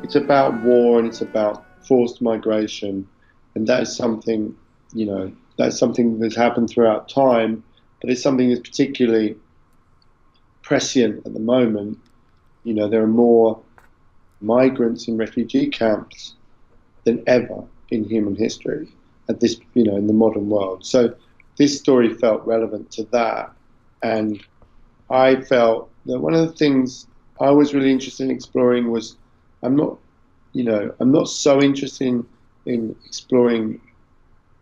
It's about war and it's about forced migration, and that is something, you know, that's something that's happened throughout time, but it's something that's particularly prescient at the moment. You know, there are more migrants in refugee camps than ever in human history at this, you know, in the modern world. So this story felt relevant to that, and I felt that one of the things I was really interested in exploring was I'm not, you know, I'm not so interested in exploring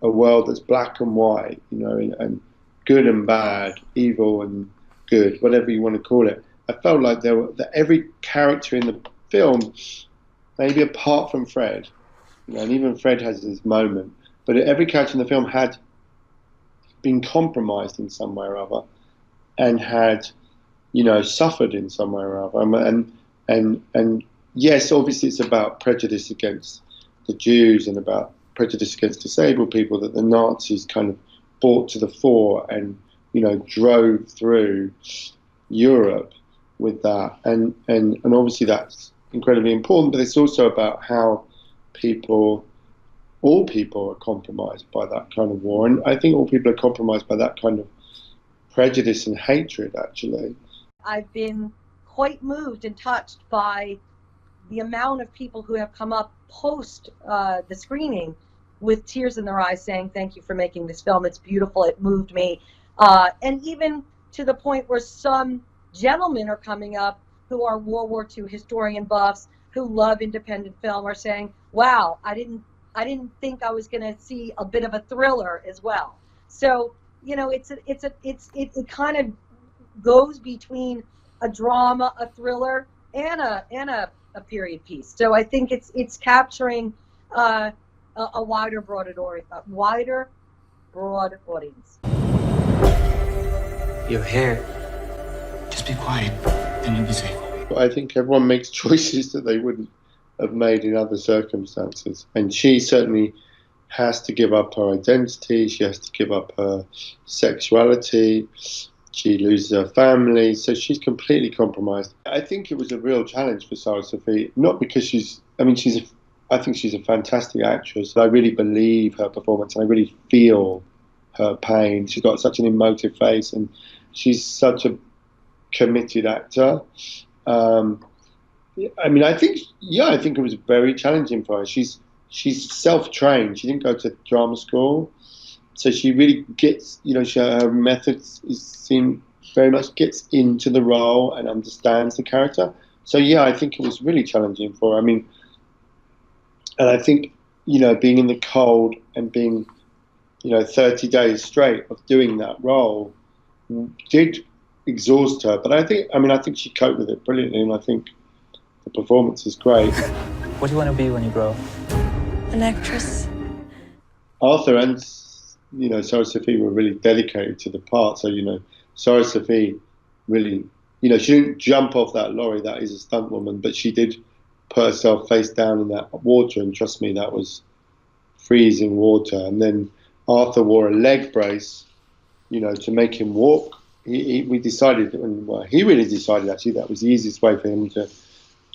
a world that's black and white, you know, and good and bad, evil and good, whatever you want to call it. I felt like that every character in the film, maybe apart from Fred, you know, and even Fred has his moment, but every character in the film had been compromised in some way or other, and had, you know, suffered in some way or other. And yes, obviously it's about prejudice against the Jews and about prejudice against disabled people that the Nazis kind of brought to the fore and, you know, drove through Europe with that. And obviously that's incredibly important, but it's also about how all people are compromised by that kind of war. And I think all people are compromised by that kind of prejudice and hatred, actually. I've been quite moved and touched by the amount of people who have come up post the screening with tears in their eyes saying, thank you for making this film. It's beautiful. It moved me. And even to the point where some gentlemen are coming up who are World War II historian buffs who love independent film are saying, wow, I didn't think I was going to see a bit of a thriller as well. So, you know, it kind of goes between a drama, a thriller, and a period piece. So I think it's capturing a wider, broad audience. You're here. Just be quiet, then you'll be safe. I think everyone makes choices that they wouldn't have made in other circumstances, and she certainly has to give up her identity. She has to give up her sexuality. She loses her family, so she's completely compromised. I think it was a real challenge for Sarah Sophie, not because I think she's a fantastic actress. I really believe her performance, and I really feel her pain. She's got such an emotive face, and she's such a committed actor. I think it was very challenging for her. She's self-trained. She didn't go to drama school. So she really gets, you know, her methods seem very much gets into the role and understands the character. So yeah, I think it was really challenging for her. I mean, and I think, you know, being in the cold and being, you know, 30 days straight of doing that role did exhaust her. But I think she coped with it brilliantly, and I think the performance is great. What do you want to be when you grow up? An actress. Arthur and, you know, Sarah Sophie were really dedicated to the part. So, you know, Sarah Sophie really, you know, she didn't jump off that lorry. That is a stunt woman, but she did put herself face down in that water, and trust me, that was freezing water. And then Arthur wore a leg brace, you know, to make him walk. We decided, well, he really decided actually that was the easiest way for him to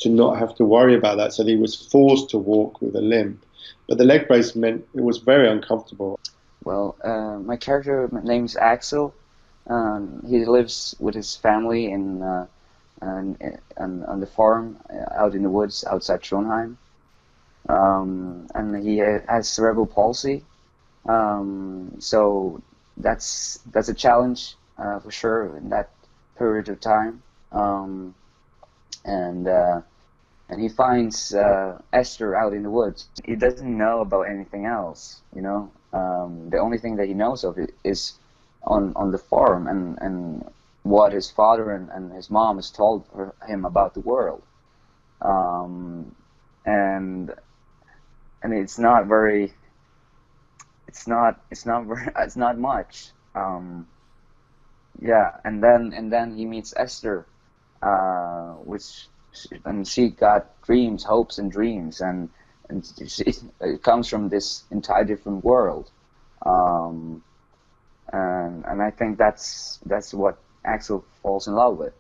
not have to worry about that. So he was forced to walk with a limp. But the leg brace meant it was very uncomfortable. Well, my character name is Aksel. He lives with his family on the farm out in the woods outside Trondheim. And he has cerebral palsy. So that's a challenge for sure in that period of time. And he finds Esther out in the woods. He doesn't know about anything else, you know. The only thing that he knows of is on the farm and what his father and his mom has told him about the world. And it's not very. It's not much. Yeah, and then he meets Esther, and she got dreams, hopes, and dreams, and it comes from this entire different world, and I think that's what Aksel falls in love with.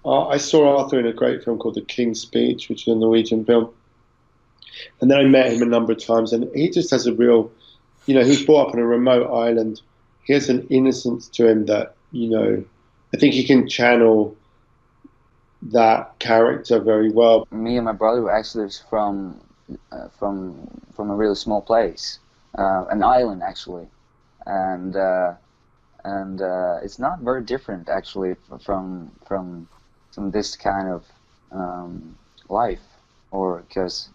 I saw Arthur in a great film called The King's Speech, which is a Norwegian film. And then I met him a number of times, and he just has a real, he was brought up on a remote island. He has an innocence to him that, I think he can channel that character very well. Me and my brother were actually from a really small place, an island actually, and it's not very different actually from this kind of life, or because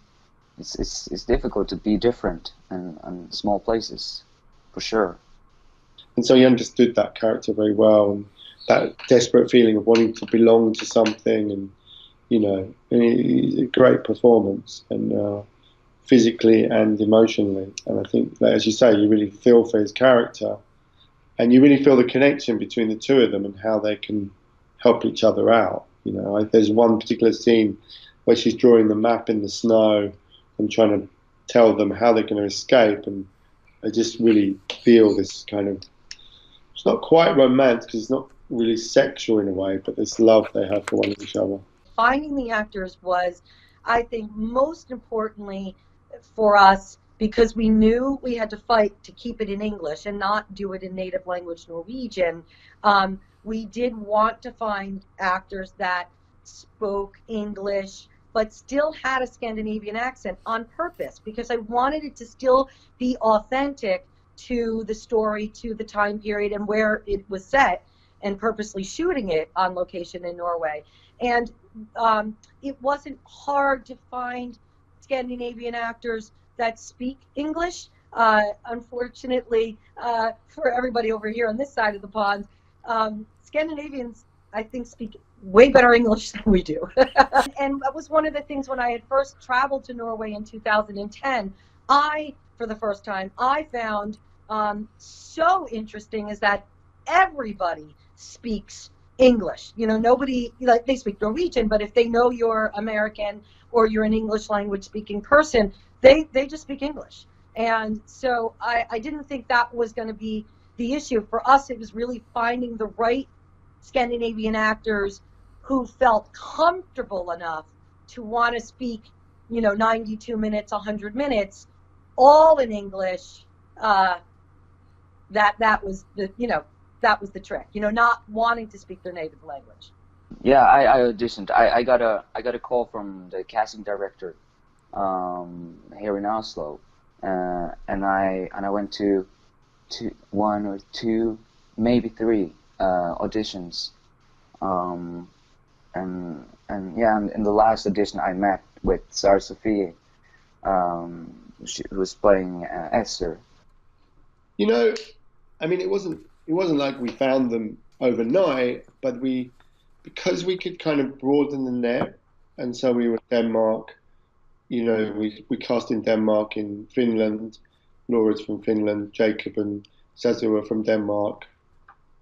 it's difficult to be different in small places, for sure. And so he understood that character very well, and that desperate feeling of wanting to belong to something, and it's a great performance, and physically and emotionally. And I think, as you say, you really feel for his character, and you really feel the connection between the two of them and how they can help each other out. There's one particular scene where she's drawing the map in the snow and trying to tell them how they're going to escape, and I just really feel this kind of, it's not quite romance because it's not really sexual in a way, but this love they have for one of each other. Finding the actors was, I think, most importantly for us, because we knew we had to fight to keep it in English and not do it in native language Norwegian. We did want to find actors that spoke English but still had a Scandinavian accent on purpose, because I wanted it to still be authentic to the story, to the time period and where it was set, and purposely shooting it on location in Norway. And it wasn't hard to find Scandinavian actors that speak English. Unfortunately, for everybody over here on this side of the pond, Scandinavians, I think, speak way better English than we do. And that was one of the things when I had first traveled to Norway in 2010, for the first time, I found so interesting is that everybody speaks English. Nobody, they speak Norwegian, but if they know you're American or you're an English language speaking person, they just speak English. And so I didn't think that was going to be the issue. For us, it was really finding the right Scandinavian actors who felt comfortable enough to want to speak, 92 minutes, 100 minutes, all in English. That was the trick, not wanting to speak their native language. Yeah, I auditioned. I got a call from the casting director here in Oslo, and I went to one or two, maybe three auditions, and yeah, in the last audition I met with Sarah Sophie, who was playing Esther. It wasn't like we found them overnight, but because we could kind of broaden the net, and so we were in Denmark. We cast in Denmark, in Finland. Laura's from Finland. Jacob and Sazu are from Denmark.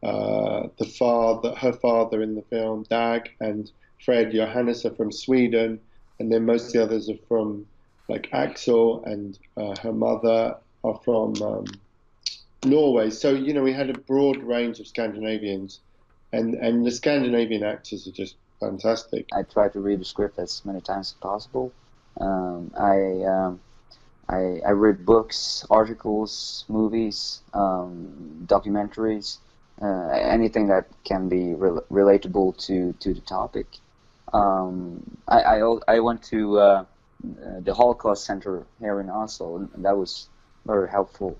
Her father in the film, Dag, and Fred Johannes are from Sweden, and then most of the others are from, like Aksel, and her mother are from Norway. So we had a broad range of Scandinavians, and the Scandinavian actors are just fantastic. I try to read the script as many times as possible. I read books, articles, movies, documentaries, anything that can be relatable to the topic. I went to the Holocaust Center here in Oslo, and that was very helpful.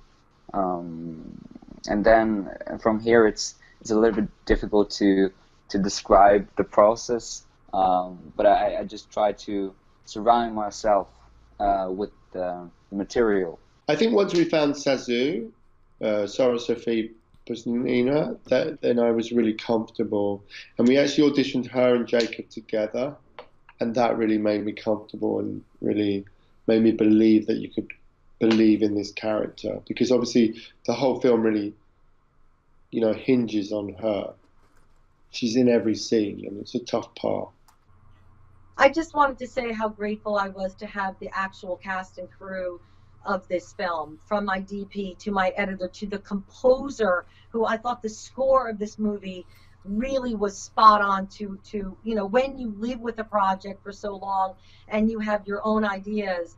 And then from here, it's a little bit difficult to describe the process, but I just try to surround myself with the material. I think once we found Sazu, Sarah Sophie Pusnina, then I was really comfortable, and we actually auditioned her and Jacob together, and that really made me comfortable and really made me believe that you could believe in this character, because obviously the whole film really, hinges on her. She's in every scene, and it's a tough part. I just wanted to say how grateful I was to have the actual cast and crew of this film, from my DP to my editor to the composer, who I thought the score of this movie really was spot on to when you live with a project for so long and you have your own ideas,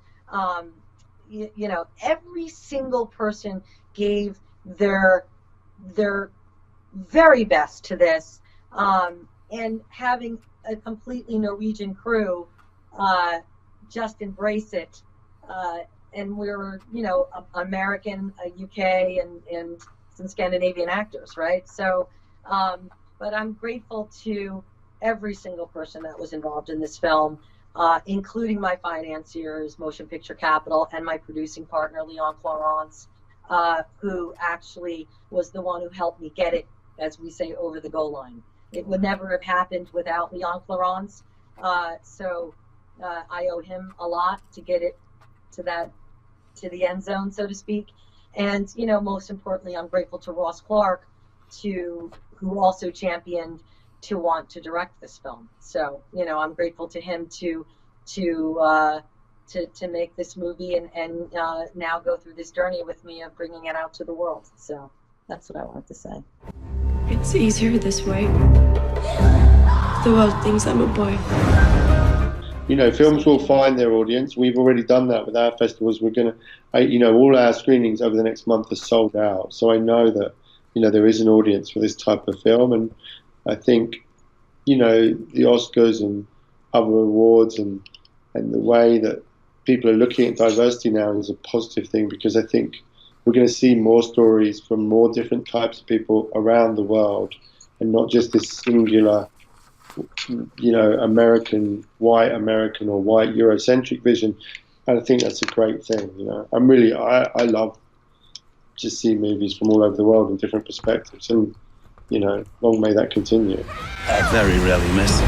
every single person gave their very best to this, and having a completely Norwegian crew just embrace it, and we're American, UK, and some Scandinavian actors, right? So but I'm grateful to every single person that was involved in this film, including my financiers, Motion Picture Capital, and my producing partner, Leon Florence, who actually was the one who helped me get it, as we say, over the goal line. It would never have happened without Leon Florence. So I owe him a lot to get it to the end zone, so to speak. And, most importantly, I'm grateful to Ross Clarke, who also championed to want to direct this film. So, I'm grateful to him to make this movie and now go through this journey with me of bringing it out to the world. So that's what I wanted to say. It's easier this way. The world thinks I'm a boy. Films will find their audience. We've already done that with our festivals. We're going to, all our screenings over the next month are sold out. So I know that, there is an audience for this type of film. And I think, the Oscars and other awards and the way that people are looking at diversity now is a positive thing, because I think we're going to see more stories from more different types of people around the world, and not just this singular, white American or white Eurocentric vision. And I think that's a great thing. I love just seeing movies from all over the world in different perspectives, and long may that continue. I very rarely miss.